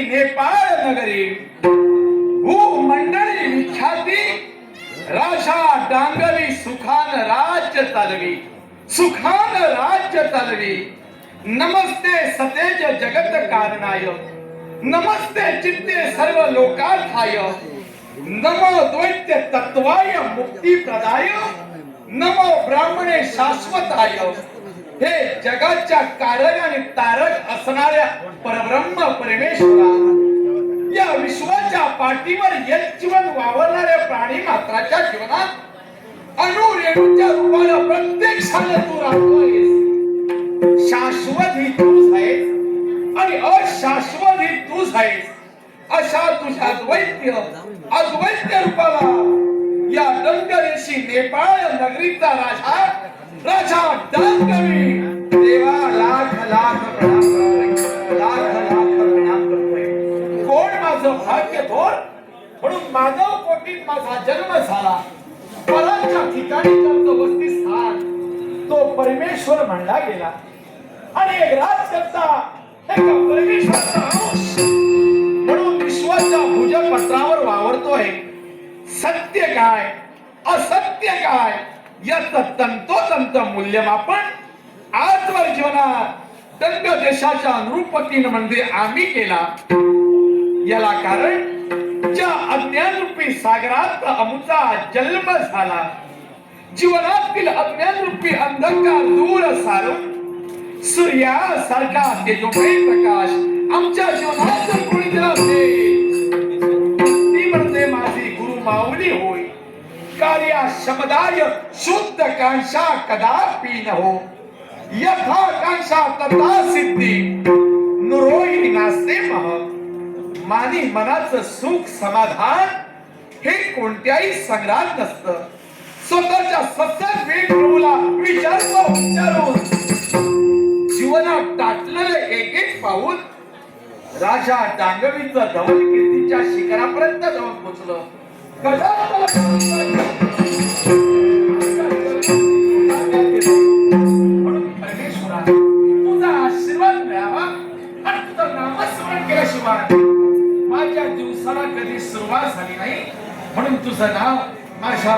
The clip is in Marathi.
नेपाळ नगरी भूमंडळी विख्याती राजा डांगवी सुखान राज्य चालवी, सुखान राज्य चालवी. नमस्ते सतेज जगत कारणाय, नमस्ते चित्ते सर्व लोकार्थाय, नमो द्वैत्य तत्वाय मुक्ती प्रदाय, नमो ब्राह्मणे शाश्वताय. हे जगाच्या कारण आणि तारक असणाऱ्या परब्रह्म परमेश्वरा, या विश्वाच्या पाठीवर एक जीवन वावरणाऱ्या प्राणी मात्राच्या जीवनात अणुरेणूच्या रूपाने प्रत्यक्षाने तू राहतोयस. शाश्वत ही तूच आहेस आणि अशाश्वत ही तूच आहेस. अशा तुझ्या अद्वैत्य रूपाला या दंडरेशी नेपाळ नगरीचा राजा डांगवी देवा लाख लाख प्रणाम करतोय. कोण माझं भाग्य थोर म्हणून मानव कोटीत माझा जन्म झाला. पराच्या ठिकाणी त्यांचं वस्ती स्थान तो परमेश्वर म्हणला गेला आणि एक राजकर्ता एका परमेश्वराचा अंश म्हणून विश्वाच्या भुजपत्रावर वावरतोय. सत्य काय असत्य काय याचं तंतोतंत मूल्यमापन आजवर जीवनात दंड देशाच्या अनुरूपतीनं म्हणजे आम्ही केला. याला कारण ज्या अज्ञानरूपी सागरात आमचा जन्म झाला. जीवनातील अज्ञानरूपी अंधकार दूर सारून सूर्यासारखा तेजोमय प्रकाश आमच्या जीवनात जर कोणी दिला असेल ती म्हणजे माझी गुरु माऊली होय. कार्या शब्दाय शुद्ध कांक्षा कदापि न हो, यथा कांक्षा तथा सिद्धी नुरोही नास्ते मह. मानी मनाचं सुख समाधान हे कोणत्याही संग्रात नसतं. स्वतःच्या सतत वेग प्रभूला विचारून जीवनात टाकलेलं एक एक पाऊल राजा डांगवीचं धवल कीर्तीच्या शिखरापर्यंत जाऊन पोहोचलं. म्हणून परमेश्वरा तुझा आशीर्वाद मिळावा आणि तुझं नामस्मरण केल्याशिवाय माझ्या दिवसाला कधी सुरुवात झाली नाही. म्हणून तुझं नाव माझ्या